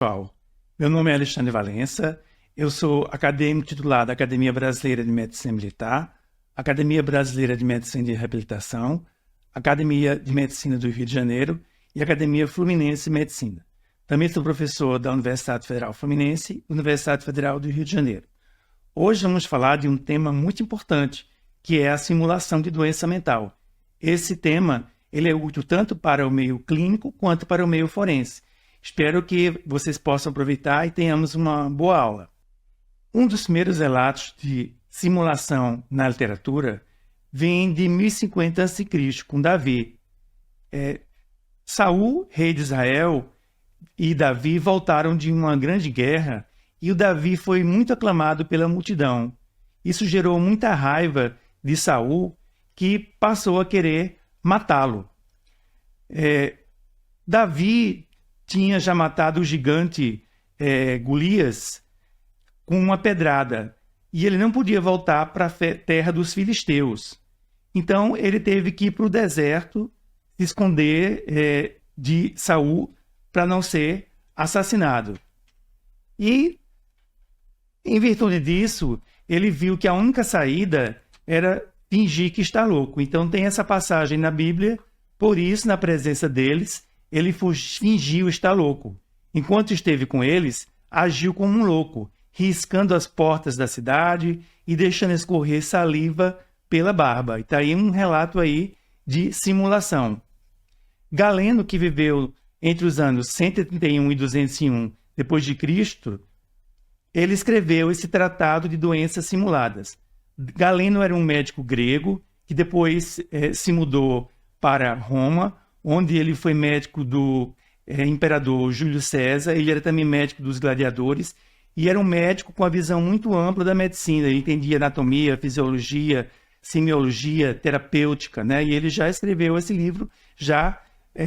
Pessoal, meu nome é Alexandre Valença, eu sou acadêmico titular da Academia Brasileira de Medicina Militar, Academia Brasileira de Medicina e Reabilitação, Academia de Medicina do Rio de Janeiro e Academia Fluminense de Medicina. Também sou professor da Universidade Federal Fluminense e Universidade Federal do Rio de Janeiro. Hoje vamos falar de um tema muito importante, que é a simulação de doença mental. Esse tema ele é útil tanto para o meio clínico quanto para o meio forense. Espero que vocês possam aproveitar e tenhamos uma boa aula. Um dos primeiros relatos de simulação na literatura vem de 1050 a.C., com Davi. Saul, rei de Israel, e Davi voltaram de uma grande guerra e o Davi foi muito aclamado pela multidão. Isso gerou muita raiva de Saul, que passou a querer matá-lo. Davi tinha já matado o gigante Golias com uma pedrada e ele não podia voltar para a terra dos filisteus. Então ele teve que ir para o deserto se esconder de Saul para não ser assassinado. E, em virtude disso, ele viu que a única saída era fingir que está louco. Então tem essa passagem na Bíblia, por isso, na presença deles, ele fingiu estar louco. Enquanto esteve com eles, agiu como um louco, riscando as portas da cidade e deixando escorrer saliva pela barba. E está aí um relato aí de simulação. Galeno, que viveu entre os anos 131 e 201 depois de Cristo, ele escreveu esse tratado de doenças simuladas. Galeno era um médico grego que depois se mudou para Roma, onde ele foi médico do imperador Júlio César. Ele era também médico dos gladiadores e era um médico com a visão muito ampla da medicina. Ele entendia anatomia, fisiologia, semiologia, terapêutica, né? E ele já escreveu esse livro já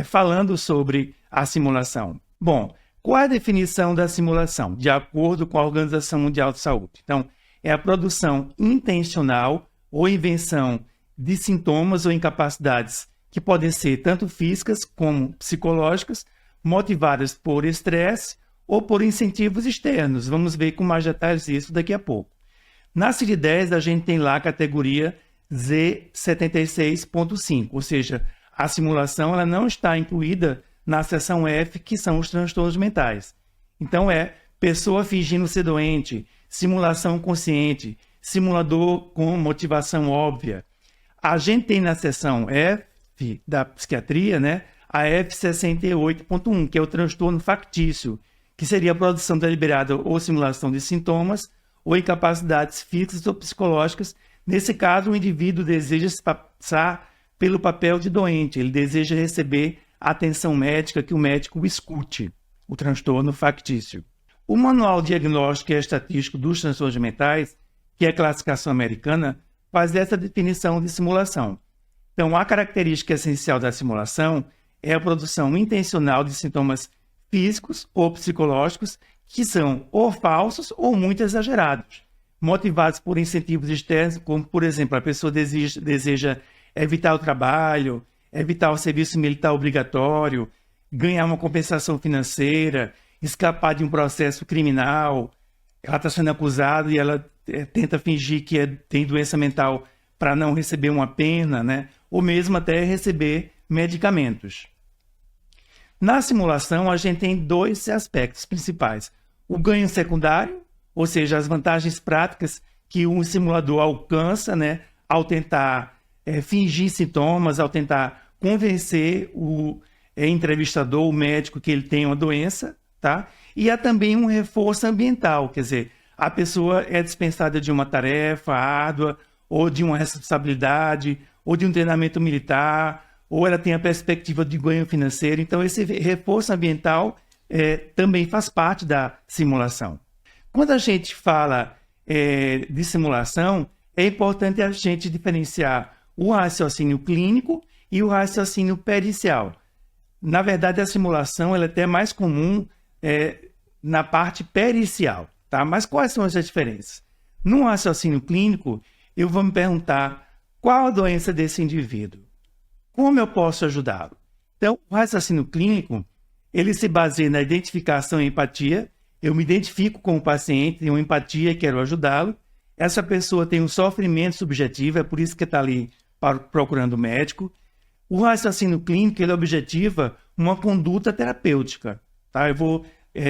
falando sobre a simulação. Bom, qual é a definição da simulação? De acordo com a Organização Mundial de Saúde. Então, é a produção intencional ou invenção de sintomas ou incapacidades que podem ser tanto físicas como psicológicas, motivadas por estresse ou por incentivos externos. Vamos ver com mais detalhes isso daqui a pouco. Na CID-10, a gente tem lá a categoria Z76.5, ou seja, a simulação ela não está incluída na seção F, que são os transtornos mentais. Então pessoa fingindo ser doente, simulação consciente, simulador com motivação óbvia. A gente tem na seção F da psiquiatria, né, a F68.1, que é o transtorno factício, que seria a produção deliberada ou simulação de sintomas ou incapacidades físicas ou psicológicas. Nesse caso, o indivíduo deseja se passar pelo papel de doente, ele deseja receber atenção médica, que o médico o escute, o transtorno factício. O Manual Diagnóstico e Estatístico dos Transtornos Mentais, que é a classificação americana, faz essa definição de simulação. Então, a característica essencial da simulação é a produção intencional de sintomas físicos ou psicológicos que são ou falsos ou muito exagerados, motivados por incentivos externos, como, por exemplo, a pessoa deseja evitar o trabalho, evitar o serviço militar obrigatório, ganhar uma compensação financeira, escapar de um processo criminal. Ela está sendo acusada e ela tenta fingir que tem doença mental para não receber uma pena, né? Ou mesmo até receber medicamentos. Na simulação, a gente tem dois aspectos principais. O ganho secundário, ou seja, as vantagens práticas que um simulador alcança, né, ao tentar fingir sintomas, ao tentar convencer o entrevistador, o médico, que ele tem uma doença, tá? E há também um reforço ambiental, quer dizer, a pessoa é dispensada de uma tarefa árdua, ou de uma responsabilidade, ou de um treinamento militar, ou ela tem a perspectiva de ganho financeiro. Então, esse reforço ambiental também faz parte da simulação. Quando a gente fala de simulação, é importante a gente diferenciar o raciocínio clínico e o raciocínio pericial. Na verdade, a simulação ela é até mais comum na parte pericial, tá? Mas quais são as diferenças? No raciocínio clínico, eu vou me perguntar qual a doença desse indivíduo? Como eu posso ajudá-lo? Então, o raciocínio clínico ele se baseia na identificação e empatia. Eu me identifico com o paciente, tenho empatia e quero ajudá-lo. Essa pessoa tem um sofrimento subjetivo, é por isso que está ali procurando médico. O raciocínio clínico, ele objetiva uma conduta terapêutica. Tá? Eu vou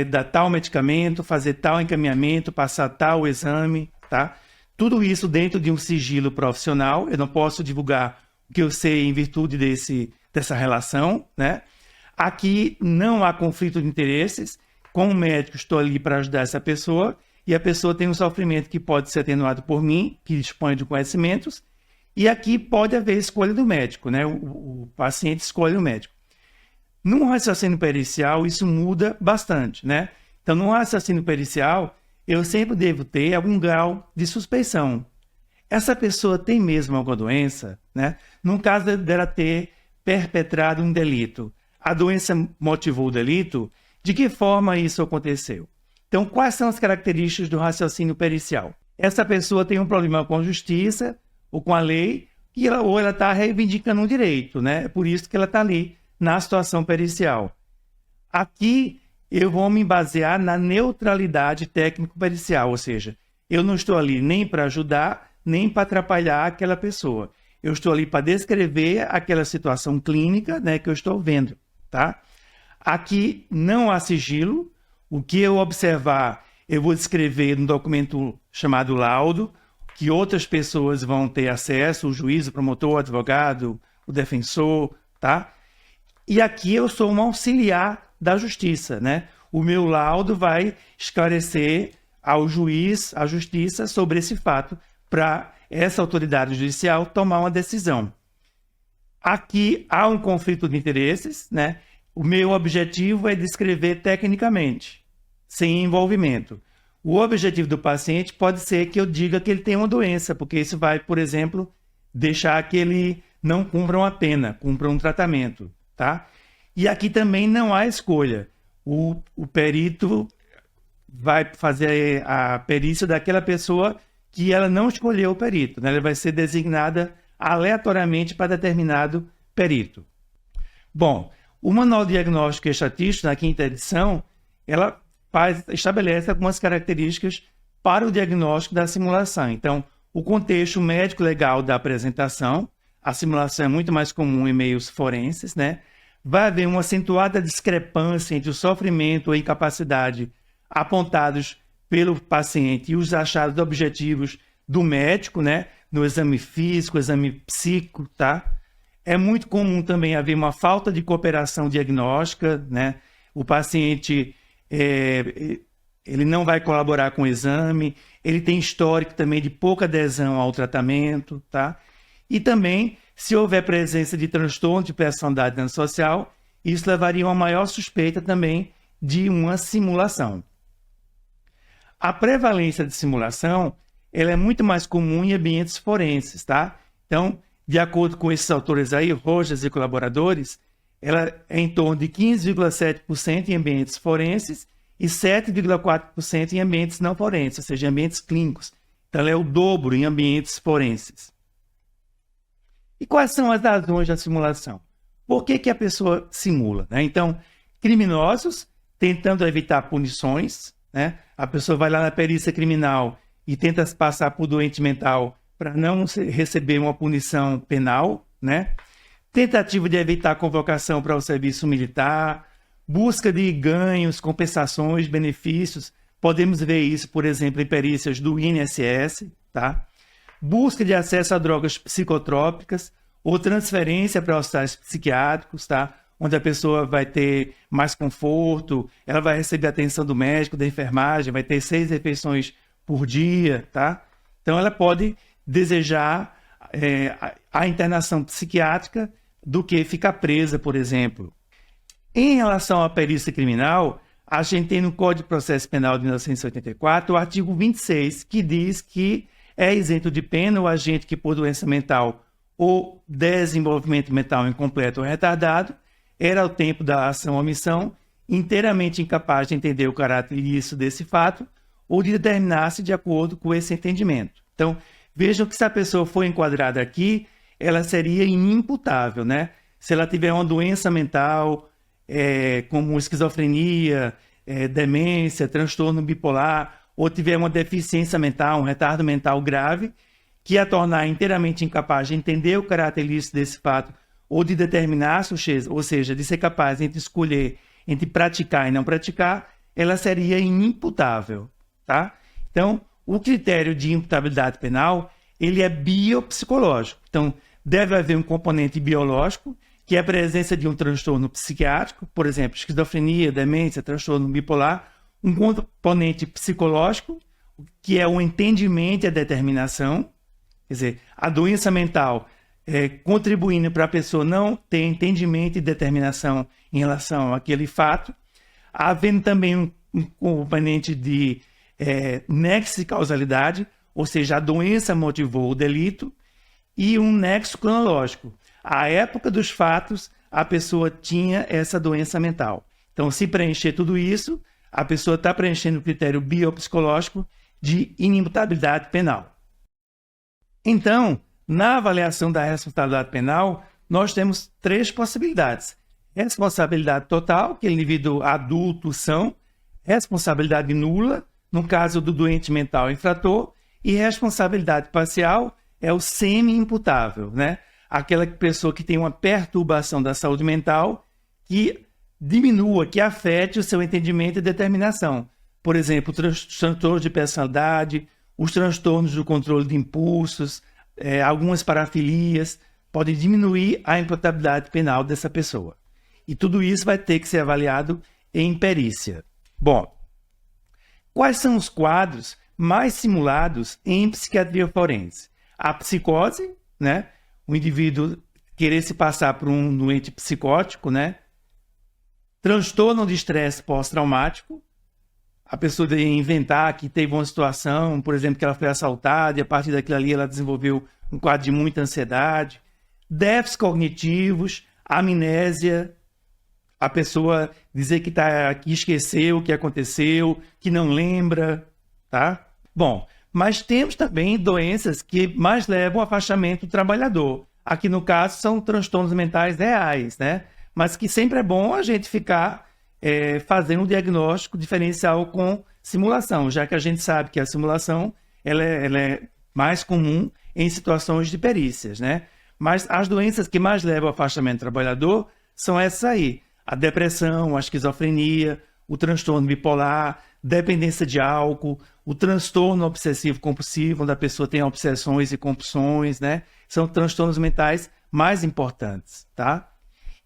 dar tal medicamento, fazer tal encaminhamento, passar tal exame. Tá? Tudo isso dentro de um sigilo profissional. Eu não posso divulgar o que eu sei em virtude dessa relação. Né? Aqui não há conflito de interesses. Como médico, estou ali para ajudar essa pessoa. E a pessoa tem um sofrimento que pode ser atenuado por mim, que dispõe de conhecimentos. E aqui pode haver escolha do médico, né? O paciente escolhe o médico. Num raciocínio pericial, isso muda bastante, né? Então, no raciocínio pericial, eu sempre devo ter algum grau de suspeição. Essa pessoa tem mesmo alguma doença, né? No caso dela ter perpetrado um delito, a doença motivou o delito, de que forma isso aconteceu? Então, quais são as características do raciocínio pericial? Essa pessoa tem um problema com a justiça ou com a lei, ou ela está reivindicando um direito, né? É por isso que ela está ali na situação pericial. Aqui eu vou me basear na neutralidade técnico-pericial, ou seja, eu não estou ali nem para ajudar, nem para atrapalhar aquela pessoa. Eu estou ali para descrever aquela situação clínica, né, que eu estou vendo, tá? Aqui não há sigilo. O que eu observar, eu vou descrever no documento chamado laudo, que outras pessoas vão ter acesso, o juiz, o promotor, o advogado, o defensor, tá? E aqui eu sou um auxiliar da justiça, né? O meu laudo vai esclarecer ao juiz, à justiça, sobre esse fato, para essa autoridade judicial tomar uma decisão. Aqui há um conflito de interesses, né? O meu objetivo é descrever tecnicamente, sem envolvimento. O objetivo do paciente pode ser que eu diga que ele tem uma doença, porque isso vai, por exemplo, deixar que ele não cumpra uma pena, cumpra um tratamento, tá? E aqui também não há escolha. O perito vai fazer a perícia daquela pessoa que ela não escolheu o perito, né? Ela vai ser designada aleatoriamente para determinado perito. Bom, o Manual Diagnóstico e Estatístico, na 5ª edição, ela estabelece algumas características para o diagnóstico da simulação. Então, o contexto médico-legal da apresentação, a simulação é muito mais comum em meios forenses, né? Vai haver uma acentuada discrepância entre o sofrimento ou incapacidade apontados pelo paciente e os achados objetivos do médico, né? No exame físico, exame psíquico, tá? É muito comum também haver uma falta de cooperação diagnóstica, né? O paciente ele não vai colaborar com o exame, ele tem histórico também de pouca adesão ao tratamento, tá? E também, se houver presença de transtorno de personalidade antissocial, isso levaria a uma maior suspeita também de uma simulação. A prevalência de simulação, ela é muito mais comum em ambientes forenses, tá? Então, de acordo com esses autores aí, Rojas e colaboradores, ela é em torno de 15,7% em ambientes forenses e 7,4% em ambientes não forenses, ou seja, em ambientes clínicos. Então, ela é o dobro em ambientes forenses. E quais são as razões da simulação? Por que a pessoa simula, né? Então, criminosos tentando evitar punições, né? A pessoa vai lá na perícia criminal e tenta se passar por doente mental para não receber uma punição penal, né? Tentativa de evitar convocação para o serviço militar, busca de ganhos, compensações, benefícios. Podemos ver isso, por exemplo, em perícias do INSS, tá? Busca de acesso a drogas psicotrópicas ou transferência para hospitais psiquiátricos, tá? Onde a pessoa vai ter mais conforto, ela vai receber atenção do médico, da enfermagem, vai ter 6 refeições por dia, tá? Então, ela pode desejar a internação psiquiátrica do que ficar presa, por exemplo. Em relação à perícia criminal, a gente tem no Código de Processo Penal de 1984 o artigo 26, que diz que é isento de pena o agente que, por doença mental ou desenvolvimento mental incompleto ou retardado, era ao tempo da ação ou omissão inteiramente incapaz de entender o caráter ilícito desse fato ou de determinar-se de acordo com esse entendimento. Então, vejam que se a pessoa for enquadrada aqui, ela seria inimputável, né? Se ela tiver uma doença mental, como esquizofrenia, demência, transtorno bipolar, ou tiver uma deficiência mental, um retardo mental grave, que a tornar inteiramente incapaz de entender o caráter ilícito desse fato ou de determinar, ou seja, de ser capaz entre escolher entre praticar e não praticar, ela seria inimputável, tá? Então, o critério de imputabilidade penal, ele é biopsicológico. Então, deve haver um componente biológico, que é a presença de um transtorno psiquiátrico, por exemplo, esquizofrenia, demência, transtorno bipolar, um componente psicológico, que é o entendimento e a determinação, quer dizer, a doença mental contribuindo para a pessoa não ter entendimento e determinação em relação àquele fato, havendo também um componente de nexo de causalidade, ou seja, a doença motivou o delito, e um nexo cronológico. À época dos fatos, a pessoa tinha essa doença mental. Então, se preencher tudo isso, a pessoa está preenchendo o critério biopsicológico de inimputabilidade penal. Então, na avaliação da responsabilidade penal, nós temos 3 possibilidades. Responsabilidade total, que o indivíduo adulto são, responsabilidade nula, no caso do doente mental infrator, e responsabilidade parcial é o semi-imputável, né? Aquela pessoa que tem uma perturbação da saúde mental que diminua, que afete o seu entendimento e determinação. Por exemplo, transtornos de personalidade, os transtornos do controle de impulsos, algumas parafilias, podem diminuir a imputabilidade penal dessa pessoa. E tudo isso vai ter que ser avaliado em perícia. Bom, quais são os quadros mais simulados em psiquiatria forense? A psicose, né? O indivíduo querer se passar por um doente psicótico, né? Transtorno de estresse pós-traumático, a pessoa de inventar que teve uma situação, por exemplo, que ela foi assaltada e a partir daquilo ali ela desenvolveu um quadro de muita ansiedade, déficits cognitivos, amnésia, a pessoa dizer que esqueceu o que aconteceu, que não lembra, tá? Bom, mas temos também doenças que mais levam ao afastamento do trabalhador. Aqui no caso são transtornos mentais reais, né? Mas que sempre é bom a gente ficar fazendo um diagnóstico diferencial com simulação, já que a gente sabe que a simulação ela é mais comum em situações de perícias, né? Mas as doenças que mais levam ao afastamento do trabalhador são essas aí: a depressão, a esquizofrenia, o transtorno bipolar, dependência de álcool, o transtorno obsessivo-compulsivo, onde a pessoa tem obsessões e compulsões, né? São transtornos mentais mais importantes, tá?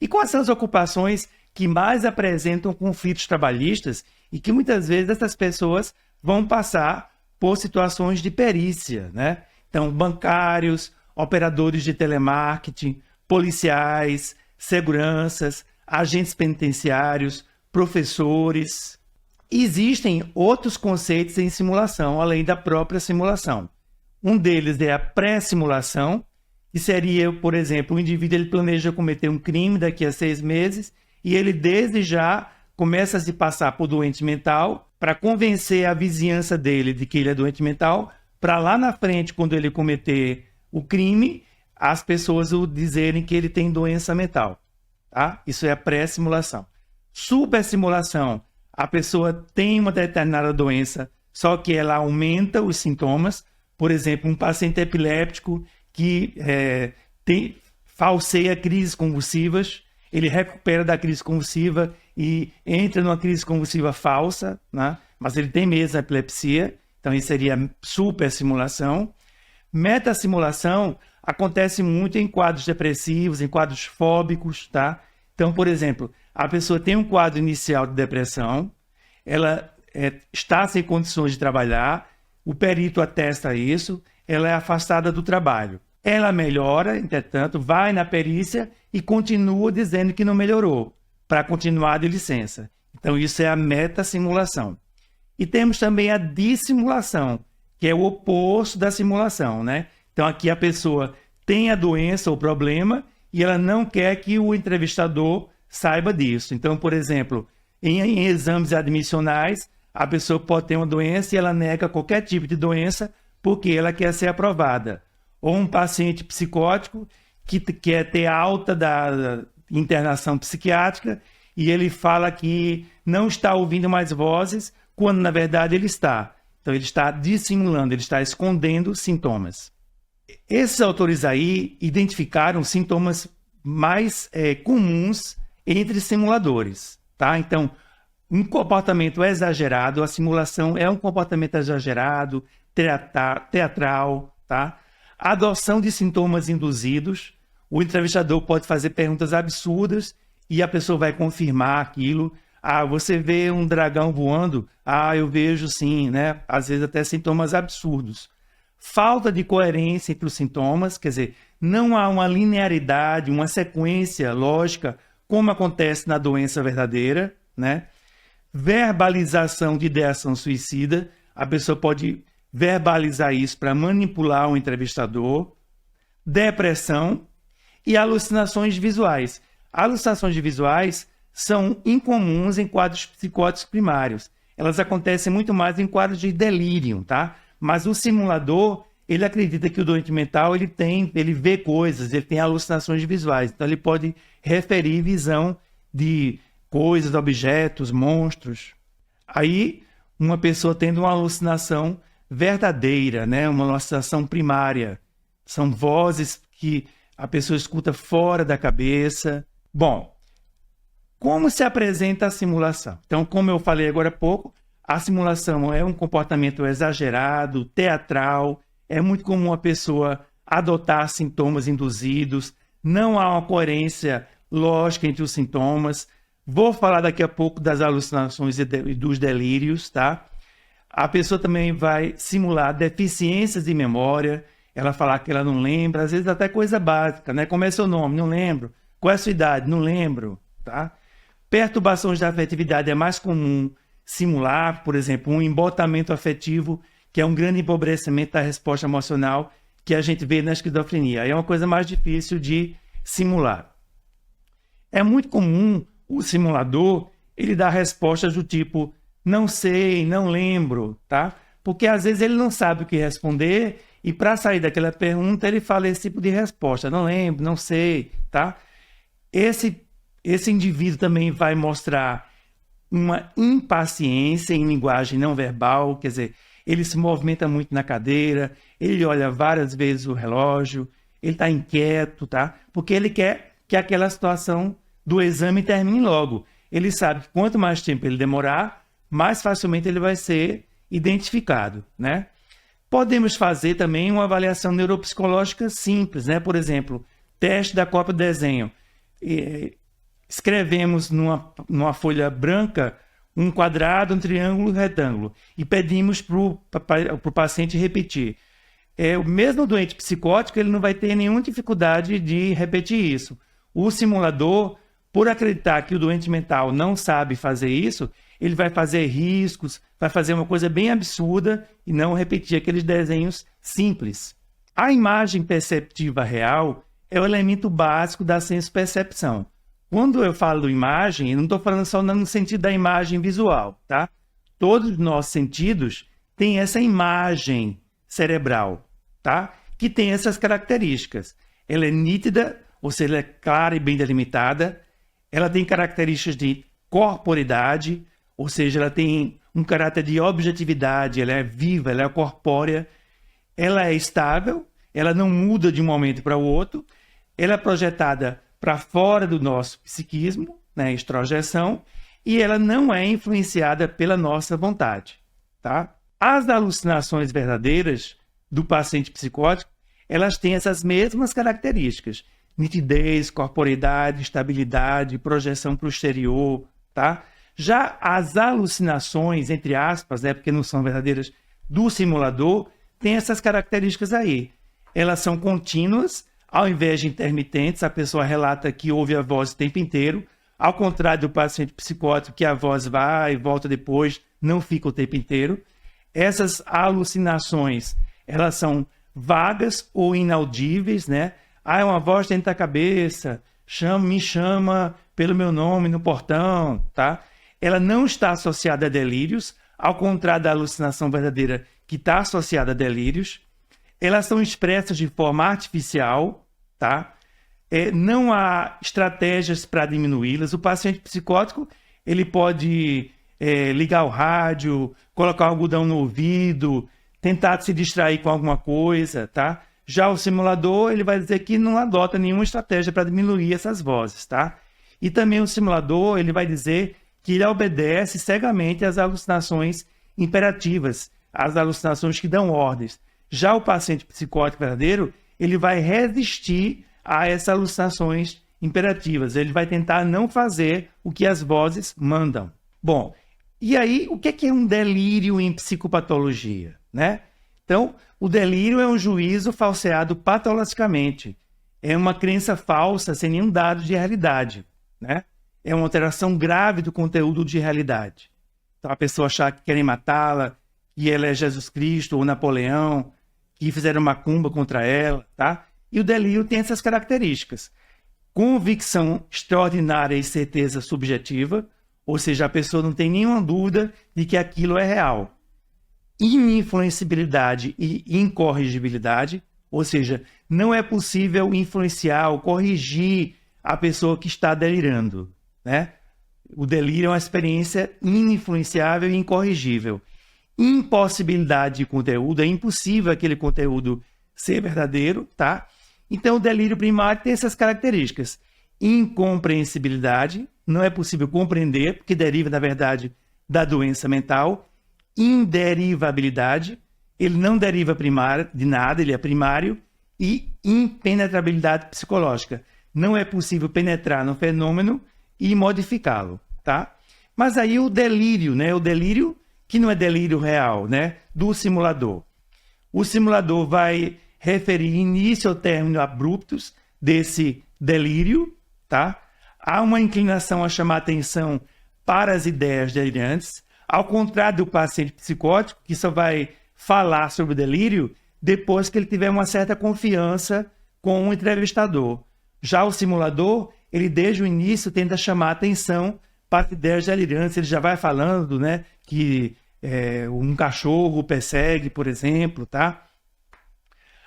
E quais são as ocupações que mais apresentam conflitos trabalhistas e que muitas vezes essas pessoas vão passar por situações de perícia, né? Então, bancários, operadores de telemarketing, policiais, seguranças, agentes penitenciários, professores. Existem outros conceitos em simulação, além da própria simulação. Um deles é a pré-simulação, que seria, por exemplo, o indivíduo ele planeja cometer um crime daqui a 6 meses e ele desde já começa a se passar por doente mental para convencer a vizinhança dele de que ele é doente mental, para lá na frente, quando ele cometer o crime, as pessoas o dizerem que ele tem doença mental. Tá? Isso é a pré-simulação. Supersimulação. A pessoa tem uma determinada doença, só que ela aumenta os sintomas. Por exemplo, um paciente epiléptico que falseia crises convulsivas, ele recupera da crise convulsiva e entra numa crise convulsiva falsa, né? Mas ele tem mesmo a epilepsia, então isso seria supersimulação. Metasimulação acontece muito em quadros depressivos, em quadros fóbicos, tá? Então, por exemplo, a pessoa tem um quadro inicial de depressão, ela está sem condições de trabalhar, o perito atesta isso, ela é afastada do trabalho. Ela melhora, entretanto, vai na perícia e continua dizendo que não melhorou, para continuar de licença. Então, isso é a metasimulação. E temos também a dissimulação, que é o oposto da simulação, né? Então, aqui a pessoa tem a doença ou problema e ela não quer que o entrevistador saiba disso. Então, por exemplo, em exames admissionais, a pessoa pode ter uma doença e ela nega qualquer tipo de doença porque ela quer ser aprovada. Ou um paciente psicótico que quer ter alta da internação psiquiátrica e ele fala que não está ouvindo mais vozes, quando na verdade ele está. Então ele está dissimulando, ele está escondendo sintomas. Esses autores aí identificaram sintomas mais comuns entre simuladores, tá? Então, um comportamento exagerado, a simulação é um comportamento exagerado, teatral, tá? A adoção de sintomas induzidos, o entrevistador pode fazer perguntas absurdas e a pessoa vai confirmar aquilo. Ah, você vê um dragão voando? Ah, eu vejo sim, né? Às vezes até sintomas absurdos. Falta de coerência entre os sintomas, quer dizer, não há uma linearidade, uma sequência lógica, como acontece na doença verdadeira, né? Verbalização de ideação suicida, a pessoa pode verbalizar isso para manipular o entrevistador. Depressão e alucinações visuais. Alucinações visuais são incomuns em quadros psicóticos primários. Elas acontecem muito mais em quadros de delírio, tá? Mas o simulador, ele acredita que o doente mental, ele vê coisas, ele tem alucinações visuais. Então, ele pode referir visão de coisas, objetos, monstros. Aí, uma pessoa tendo uma alucinação verdadeira, né? Uma alucinação primária. São vozes que a pessoa escuta fora da cabeça. Bom, como se apresenta a simulação? Então, como eu falei agora há pouco, a simulação é um comportamento exagerado, teatral. É muito comum a pessoa adotar sintomas induzidos. Não há uma coerência lógica entre os sintomas. Vou falar daqui a pouco das alucinações e dos delírios, tá? A pessoa também vai simular deficiências de memória. Ela falar que ela não lembra, às vezes até coisa básica, né? Como é seu nome? Não lembro. Qual é a sua idade? Não lembro, tá? Perturbações da afetividade é mais comum simular, por exemplo, um embotamento afetivo, que é um grande empobrecimento da resposta emocional que a gente vê na esquizofrenia. Aí é uma coisa mais difícil de simular. É muito comum o simulador ele dar respostas do tipo não sei, não lembro, tá? Porque às vezes ele não sabe o que responder e para sair daquela pergunta ele fala esse tipo de resposta, não lembro, não sei, tá? Esse indivíduo também vai mostrar uma impaciência em linguagem não verbal, quer dizer, ele se movimenta muito na cadeira, ele olha várias vezes o relógio, ele está inquieto, tá? Porque ele quer que aquela situação do exame termine logo. Ele sabe que quanto mais tempo ele demorar, mais facilmente ele vai ser identificado, né? Podemos fazer também uma avaliação neuropsicológica simples, né? Por exemplo, teste da cópia do desenho. Escrevemos numa folha branca um quadrado, um triângulo e um retângulo e pedimos para o paciente repetir. O mesmo doente psicótico ele não vai ter nenhuma dificuldade de repetir isso. O simulador, por acreditar que o doente mental não sabe fazer isso, ele vai fazer riscos, vai fazer uma coisa bem absurda e não repetir aqueles desenhos simples. A imagem perceptiva real é o elemento básico da senso-percepção. Quando eu falo imagem, eu não estou falando só no sentido da imagem visual, tá? Todos os nossos sentidos têm essa imagem cerebral, tá? Que tem essas características. Ela é nítida, ou seja, ela é clara e bem delimitada. Ela tem características de corporeidade, ou seja, ela tem um caráter de objetividade, ela é viva, ela é corpórea. Ela é estável, ela não muda de um momento para o outro. Ela é projetada para fora do nosso psiquismo, né, extrojeção, e ela não é influenciada pela nossa vontade, tá? As alucinações verdadeiras do paciente psicótico, elas têm essas mesmas características: nitidez, corporeidade, estabilidade, projeção para o exterior, tá? Já as alucinações, entre aspas, né, porque não são verdadeiras, do simulador, têm essas características aí. Elas são contínuas, ao invés de intermitentes. A pessoa relata que ouve a voz o tempo inteiro, ao contrário do paciente psicótico, que a voz vai e volta depois, não fica o tempo inteiro. Essas alucinações, elas são vagas ou inaudíveis, né? É uma voz dentro da cabeça, me chama pelo meu nome no portão, tá? Ela não está associada a delírios, ao contrário da alucinação verdadeira, que está associada a delírios. Elas são expressas de forma artificial, tá? não há estratégias para diminuí-las. O paciente psicótico ele pode ligar o rádio, colocar o algodão no ouvido, tentar se distrair com alguma coisa, tá? Já o simulador, ele vai dizer que não adota nenhuma estratégia para diminuir essas vozes, tá? E também o simulador, ele vai dizer que ele obedece cegamente às alucinações imperativas, às alucinações que dão ordens. Já o paciente psicótico verdadeiro, ele vai resistir a essas alucinações imperativas. Ele vai tentar não fazer o que as vozes mandam. Bom, e aí, o que é um delírio em psicopatologia, né? Então, o delírio é um juízo falseado patologicamente. É uma crença falsa sem nenhum dado de realidade, né? É uma alteração grave do conteúdo de realidade. Então, a pessoa achar que querem matá-la, que ela é Jesus Cristo ou Napoleão, que fizeram macumba contra ela, tá? E o delírio tem essas características. Convicção extraordinária e certeza subjetiva, ou seja, a pessoa não tem nenhuma dúvida de que aquilo é real. Ininfluencibilidade e incorrigibilidade, ou seja, não é possível influenciar ou corrigir a pessoa que está delirando, né? O delírio é uma experiência ininfluenciável e incorrigível. Impossibilidade de conteúdo, é impossível aquele conteúdo ser verdadeiro, tá? Então, o delírio primário tem essas características. Incompreensibilidade, não é possível compreender, porque deriva, na verdade, da doença mental. Inderivabilidade, ele não deriva primário de nada, ele é primário. E impenetrabilidade psicológica, não é possível penetrar no fenômeno e modificá-lo, tá? Mas aí o delírio, né? O delírio que não é delírio real, né? Do simulador. O simulador vai referir início ou término abruptos desse delírio, tá? Há uma inclinação a chamar atenção para as ideias delirantes, ao contrário do paciente psicótico, que só vai falar sobre o delírio depois que ele tiver uma certa confiança com o entrevistador. Já o simulador, ele desde o início tenta chamar atenção para as ideias delirantes, ele já vai falando, né, que um cachorro persegue, por exemplo, tá?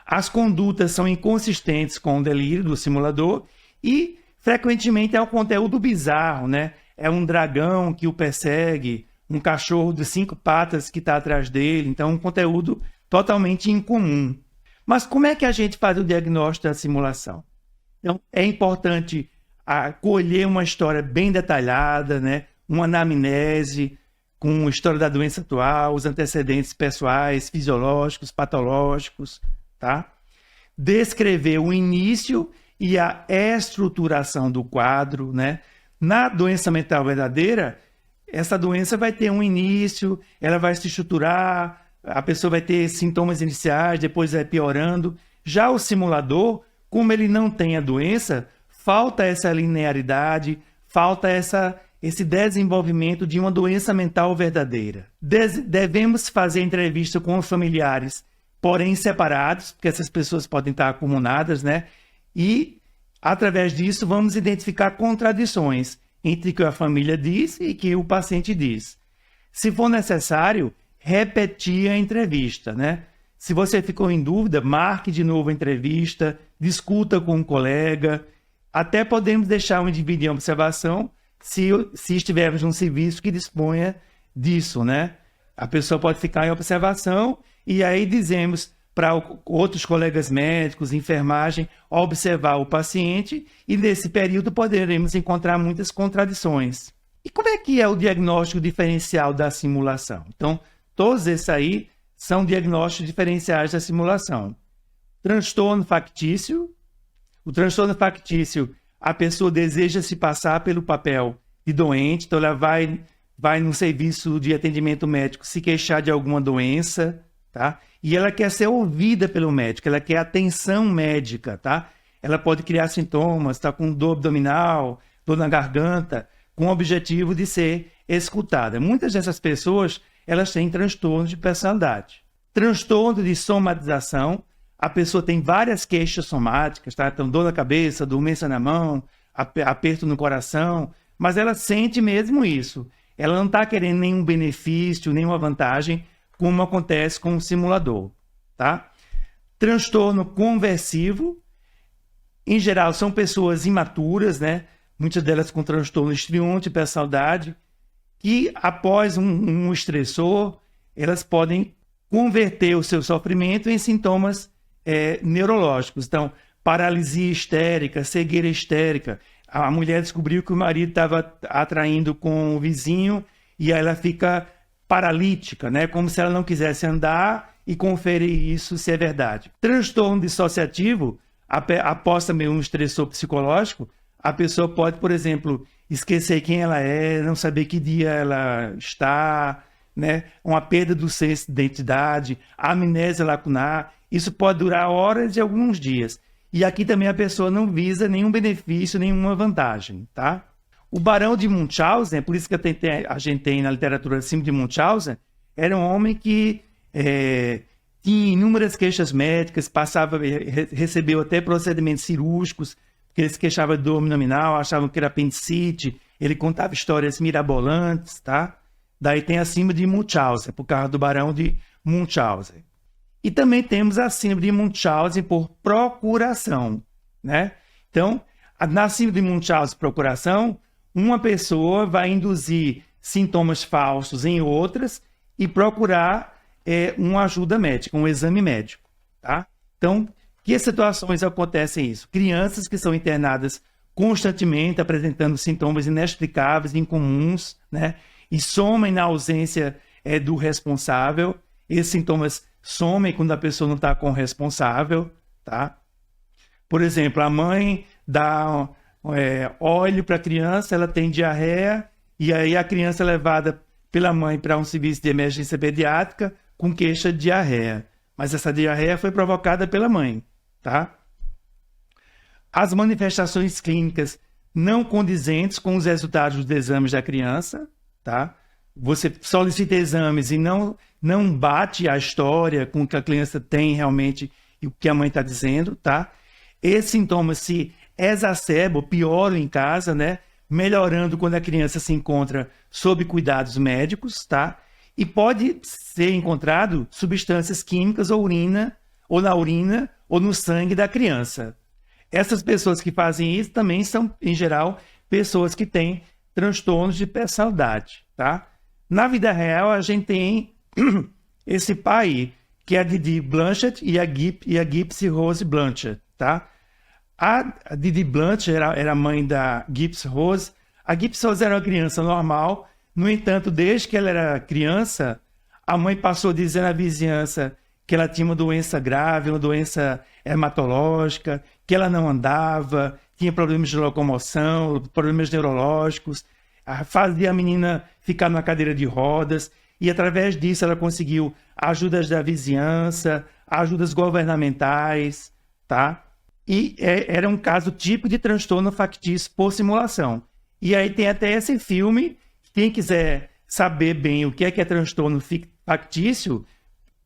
As condutas são inconsistentes com o delírio do simulador e, frequentemente, é um conteúdo bizarro, né? É um dragão que o persegue, um cachorro de 5 patas que está atrás dele. Então, um conteúdo totalmente incomum. Mas como é que a gente faz o diagnóstico da simulação? Então, é importante colher uma história bem detalhada, né? Uma anamnese com a história da doença atual, os antecedentes pessoais, fisiológicos, patológicos, tá? Descrever o início e a estruturação do quadro, né? Na doença mental verdadeira, essa doença vai ter um início, ela vai se estruturar, a pessoa vai ter sintomas iniciais, depois vai piorando. Já o simulador, como ele não tem a doença, falta essa linearidade, falta esse desenvolvimento de uma doença mental verdadeira. Devemos fazer entrevista com os familiares, porém separados, porque essas pessoas podem estar acumuladas, né? E, através disso, vamos identificar contradições entre o que a família diz e o que o paciente diz. Se for necessário, repetir a entrevista, né? Se você ficou em dúvida, marque de novo a entrevista, discuta com um colega. Até podemos deixar o indivíduo em observação se estivermos num serviço que disponha disso, né? A pessoa pode ficar em observação e aí dizemos para outros colegas médicos, enfermagem, observar o paciente e nesse período poderemos encontrar muitas contradições. E como é que é o diagnóstico diferencial da simulação? Então, todos esses aí são diagnósticos diferenciais da simulação. Transtorno factício. O transtorno factício, a pessoa deseja se passar pelo papel de doente, então ela vai no serviço de atendimento médico se queixar de alguma doença, tá? E ela quer ser ouvida pelo médico, ela quer atenção médica, tá? Ela pode criar sintomas, está com dor abdominal, dor na garganta, com o objetivo de ser escutada. Muitas dessas pessoas, elas têm transtorno de personalidade. Transtorno de somatização, a pessoa tem várias queixas somáticas, tá? Então, dor na cabeça, dormência na mão, aperto no coração, mas ela sente mesmo isso. Ela não está querendo nenhum benefício, nenhuma vantagem, como acontece com o simulador, tá? Transtorno conversivo, Em geral, são pessoas imaturas, né? Muitas delas com transtorno histriônico e hipersaudade, que após um estressor, elas podem converter o seu sofrimento em sintomas neurológicos. Então, paralisia histérica, cegueira histérica. A mulher descobriu que o marido estava atraindo com o vizinho e aí ela fica paralítica, né? Como se ela não quisesse andar e conferir isso se é verdade. Transtorno dissociativo, após também um estressor psicológico, a pessoa pode, por exemplo, esquecer quem ela é, não saber que dia ela está, né? Uma perda do senso de identidade, amnésia lacunar. Isso pode durar horas e alguns dias. E aqui também a pessoa não visa nenhum benefício, nenhuma vantagem, tá? O Barão de Munchausen, por isso que a gente tem na literatura acima de Munchausen, era um homem que tinha inúmeras queixas médicas, recebeu até procedimentos cirúrgicos, porque ele se queixava de dor abdominal, achavam que era apendicite, ele contava histórias mirabolantes, tá? Daí tem a síndrome de Munchausen, por causa do Barão de Munchausen. E também temos a síndrome de Munchausen por procuração, né? Então, na síndrome de Munchausen por procuração, uma pessoa vai induzir sintomas falsos em outras e procurar uma ajuda médica, um exame médico, tá? Então, que situações acontecem isso? Crianças que são internadas constantemente apresentando sintomas inexplicáveis, incomuns, né? E somem na ausência do responsável. Esses sintomas somem quando a pessoa não está com o responsável, tá? Por exemplo, a mãe dá óleo para a criança, ela tem diarreia, e aí a criança é levada pela mãe para um serviço de emergência pediátrica com queixa de diarreia. Mas essa diarreia foi provocada pela mãe, tá? As manifestações clínicas não condizentes com os resultados dos exames da criança, tá? Você solicita exames e não bate a história com o que a criança tem realmente e o que a mãe está dizendo, tá? Esses sintomas se exacerbam, pioram em casa, né? Melhorando quando a criança se encontra sob cuidados médicos, tá? E pode ser encontrado substâncias químicas ou na urina ou no sangue da criança. Essas pessoas que fazem isso também são, em geral, pessoas que têm transtornos de personalidade, tá? Na vida real, a gente tem esse pai, que é a Didi Blanchett e a Gypsy Rose Blanchett, tá? A Didi Blanchett era a mãe da Gypsy Rose. A Gypsy Rose era uma criança normal. No entanto, desde que ela era criança, a mãe passou a dizer na vizinhança que ela tinha uma doença grave, uma doença hematológica, que ela não andava, tinha problemas de locomoção, problemas neurológicos, fazia a menina ficar numa cadeira de rodas, e através disso ela conseguiu ajudas da vizinhança, ajudas governamentais, tá? E era um caso típico de transtorno factício por simulação. E aí tem até esse filme, quem quiser saber bem o que é transtorno factício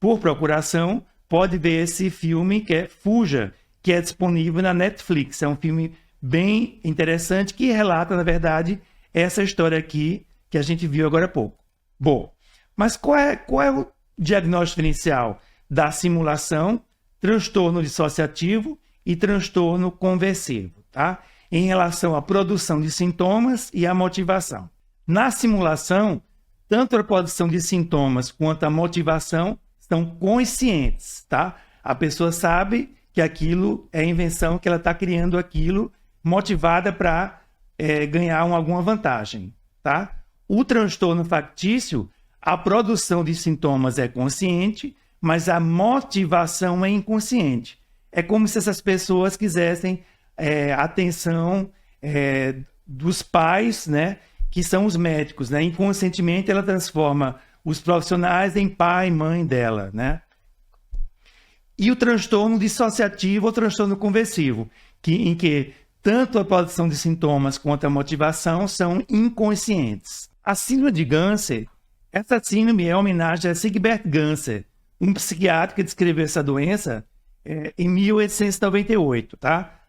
por procuração, pode ver esse filme que é Fuja, que é disponível na Netflix. É um filme bem interessante que relata, na verdade, essa história aqui que a gente viu agora há pouco. Bom, mas qual é o diagnóstico inicial da simulação, transtorno dissociativo e transtorno conversivo, tá? Em relação à produção de sintomas e à motivação. Na simulação, tanto a produção de sintomas quanto a motivação estão conscientes, tá? A pessoa sabe que aquilo é invenção, que ela está criando aquilo motivada para ganhar alguma vantagem, tá? O transtorno factício, a produção de sintomas é consciente, mas a motivação é inconsciente. É como se essas pessoas quisessem a atenção dos pais, né, que são os médicos, né? Inconscientemente ela transforma os profissionais em pai e mãe dela, né? E o transtorno dissociativo ou transtorno conversivo, em que tanto a produção de sintomas quanto a motivação são inconscientes. A síndrome de Ganser, essa síndrome é homenagem a Sigbert Ganser, um psiquiatra que descreveu essa doença em 1898, tá?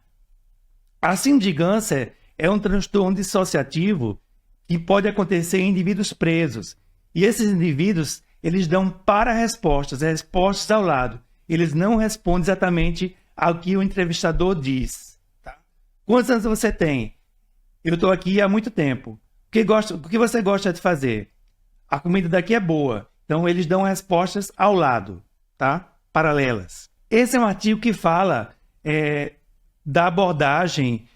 A síndrome de Ganser é um transtorno dissociativo que pode acontecer em indivíduos presos. E esses indivíduos, eles dão para-respostas, respostas ao lado. Eles não respondem exatamente ao que o entrevistador diz, tá? Quantos anos você tem? Eu estou aqui há muito tempo. O que você gosta de fazer? A comida daqui é boa. Então, eles dão respostas ao lado, tá? Paralelas. Esse é um artigo que fala da abordagem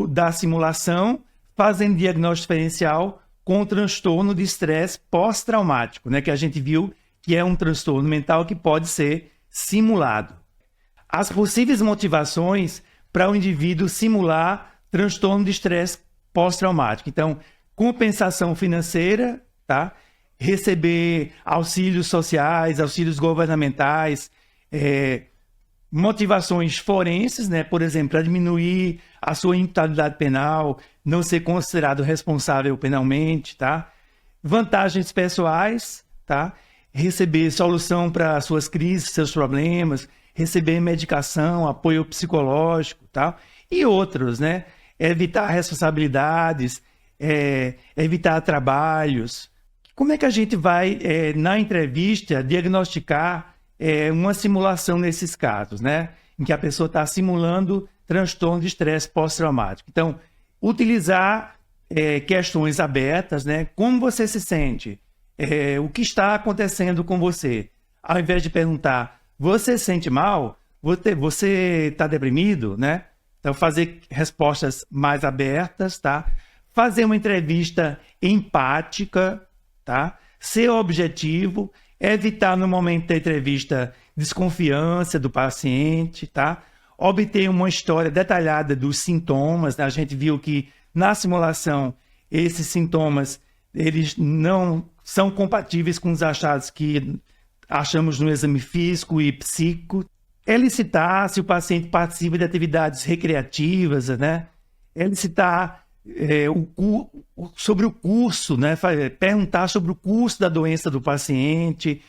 da simulação, fazendo diagnóstico diferencial com o transtorno de estresse pós-traumático, né? Que a gente viu que é um transtorno mental que pode ser simulado. As possíveis motivações para o indivíduo simular transtorno de estresse pós-traumático. Então, compensação financeira, tá? Receber auxílios sociais, auxílios governamentais, motivações forenses, né? Por exemplo, para diminuir a sua imputabilidade penal, não ser considerado responsável penalmente, tá? Vantagens pessoais, tá? Receber solução para suas crises, seus problemas, receber medicação, apoio psicológico, tá? E outros, né? Evitar responsabilidades, evitar trabalhos. Como é que a gente vai, na entrevista, diagnosticar uma simulação nesses casos, né? Em que a pessoa está simulando transtorno de estresse pós-traumático. Então, utilizar questões abertas, né? Como você se sente? O que está acontecendo com você? Ao invés de perguntar, você se sente mal? Você está deprimido, né? Então, fazer respostas mais abertas, tá? Fazer uma entrevista empática, tá? Ser objetivo, evitar no momento da entrevista desconfiança do paciente, tá? Obter uma história detalhada dos sintomas, né? A gente viu que na simulação esses sintomas eles não são compatíveis com os achados que achamos no exame físico e psíquico. Elicitar se o paciente participa de atividades recreativas, né? Elicitar sobre o curso, né? Perguntar sobre o curso da doença do paciente,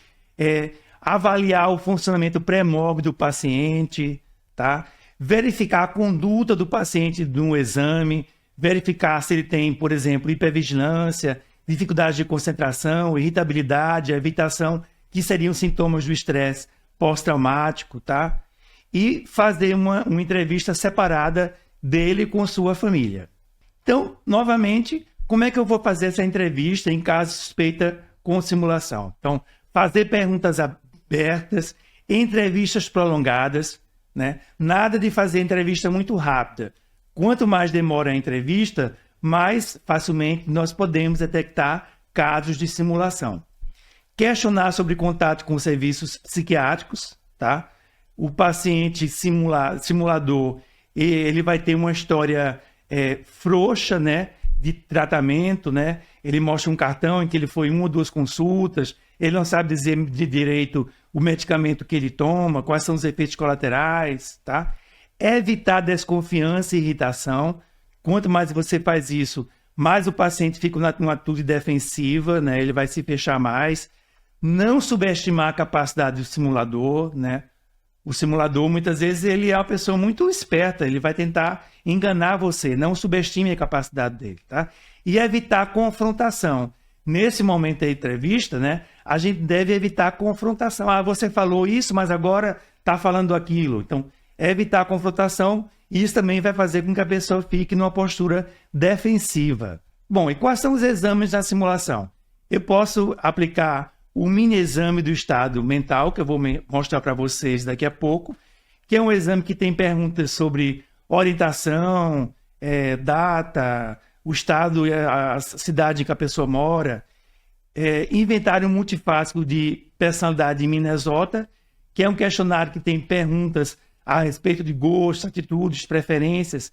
avaliar o funcionamento pré-mórbio do paciente, tá? Verificar a conduta do paciente no exame, verificar se ele tem, por exemplo, hipervigilância, dificuldade de concentração, irritabilidade, evitação, que seriam sintomas do estresse pós-traumático, tá? E fazer uma entrevista separada dele com sua família. Então, novamente, como é que eu vou fazer essa entrevista em caso de suspeita com simulação? Então, fazer perguntas abertas, entrevistas prolongadas, né? Nada de fazer entrevista muito rápida. Quanto mais demora a entrevista, mais facilmente nós podemos detectar casos de simulação. Questionar sobre contato com serviços psiquiátricos, tá? O paciente simulador, ele vai ter uma história frouxa, né, de tratamento, né? Ele mostra um cartão em que ele foi 1 ou 2 consultas, ele não sabe dizer de direito o medicamento que ele toma, quais são os efeitos colaterais, tá? Evitar desconfiança e irritação. Quanto mais você faz isso, mais o paciente fica numa atitude defensiva, né? Ele vai se fechar mais. Não subestimar a capacidade do simulador, né? O simulador, muitas vezes, ele é uma pessoa muito esperta, ele vai tentar enganar você, não subestime a capacidade dele, tá? E evitar confrontação. Nesse momento da entrevista, né, a gente deve evitar confrontação. Ah, você falou isso, mas agora está falando aquilo. Então, evitar a confrontação, e isso também vai fazer com que a pessoa fique numa postura defensiva. Bom, e quais são os exames da simulação? Eu posso aplicar o mini exame do estado mental, que eu vou mostrar para vocês daqui a pouco, que é um exame que tem perguntas sobre orientação, data, o estado, a cidade em que a pessoa mora, inventário multifásico de personalidade de Minnesota, que é um questionário que tem perguntas a respeito de gostos, atitudes, preferências.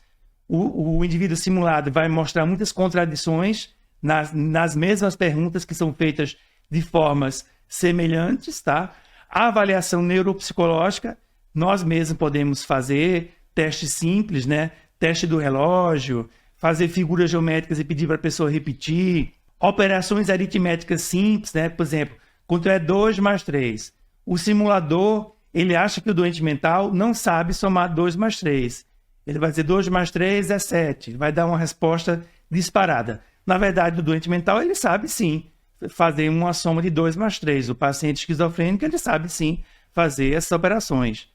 O indivíduo simulado vai mostrar muitas contradições nas mesmas perguntas que são feitas de formas semelhantes, tá? A avaliação neuropsicológica, nós mesmos podemos fazer testes simples, né? Teste do relógio, fazer figuras geométricas e pedir para a pessoa repetir. Operações aritméticas simples, né? Por exemplo, quando é 2 mais 3. O simulador, ele acha que o doente mental não sabe somar 2 mais 3. Ele vai dizer 2 mais 3 é 7. Ele vai dar uma resposta disparada. Na verdade, o doente mental, ele sabe sim fazer uma soma de 2 mais 3. O paciente esquizofrênico, ele sabe sim fazer essas operações.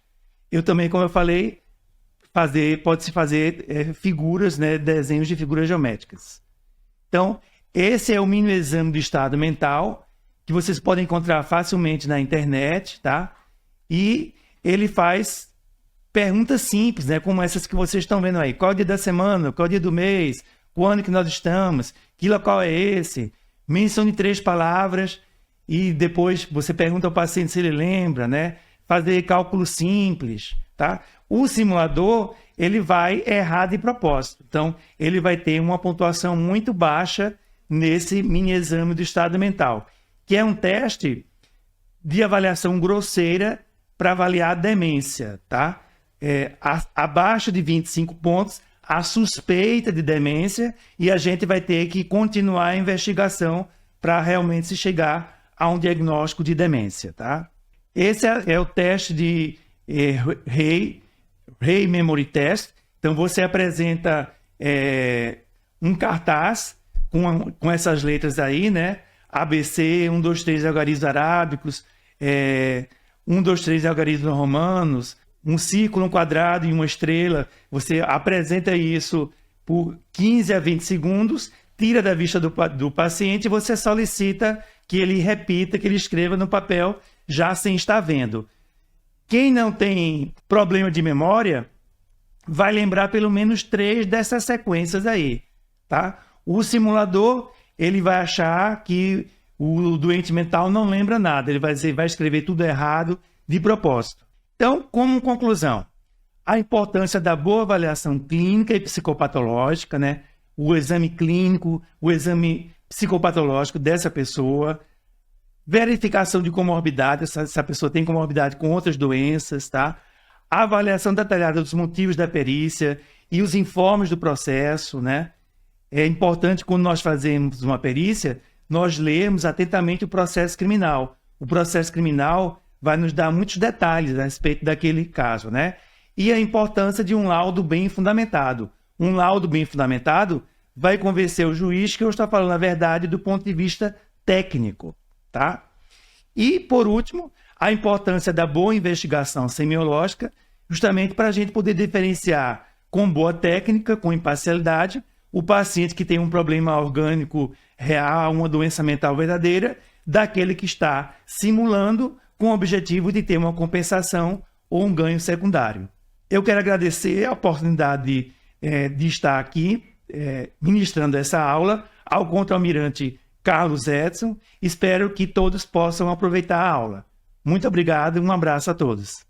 Eu também, como eu falei, pode-se fazer figuras, né, desenhos de figuras geométricas. Então, esse é o mini exame do estado mental, que vocês podem encontrar facilmente na internet, tá? E ele faz perguntas simples, né, como essas que vocês estão vendo aí. Qual é o dia da semana? Qual é o dia do mês? Quando que nós estamos? Que local é esse? Mencione 3 palavras e depois você pergunta ao paciente se ele lembra, né? Fazer cálculo simples, tá? O simulador, ele vai errar de propósito. Então, ele vai ter uma pontuação muito baixa nesse mini exame do estado mental, que é um teste de avaliação grosseira para avaliar a demência, tá? Abaixo de 25 pontos, a suspeita de demência, e a gente vai ter que continuar a investigação para realmente se chegar a um diagnóstico de demência, tá? Esse é o teste de Rey Memory Test. Então, você apresenta um cartaz com essas letras aí, né? ABC, 1, 2, 3 algarismos arábicos, 1, 2, 3 algarismos romanos, um círculo, um quadrado e uma estrela. Você apresenta isso por 15 a 20 segundos, tira da vista do paciente e você solicita que ele repita, que ele escreva no papel, já sem estar vendo. Quem não tem problema de memória vai lembrar pelo menos 3 dessas sequências aí, tá? O simulador, ele vai achar que o doente mental não lembra nada, ele vai escrever tudo errado de propósito. Então, como conclusão, a importância da boa avaliação clínica e psicopatológica, né? O exame clínico, o exame psicopatológico dessa pessoa, verificação de comorbidade, se a pessoa tem comorbidade com outras doenças, tá? A avaliação detalhada dos motivos da perícia e os informes do processo, né? É importante, quando nós fazemos uma perícia, nós lermos atentamente o processo criminal. O processo criminal vai nos dar muitos detalhes a respeito daquele caso, né? E a importância de um laudo bem fundamentado. Um laudo bem fundamentado vai convencer o juiz que eu estou falando a verdade do ponto de vista técnico, tá? E, por último, a importância da boa investigação semiológica, justamente para a gente poder diferenciar com boa técnica, com imparcialidade, o paciente que tem um problema orgânico real, uma doença mental verdadeira, daquele que está simulando com o objetivo de ter uma compensação ou um ganho secundário. Eu quero agradecer a oportunidade de estar aqui ministrando essa aula ao contra-almirante Carlos Edson. Espero que todos possam aproveitar a aula. Muito obrigado e um abraço a todos.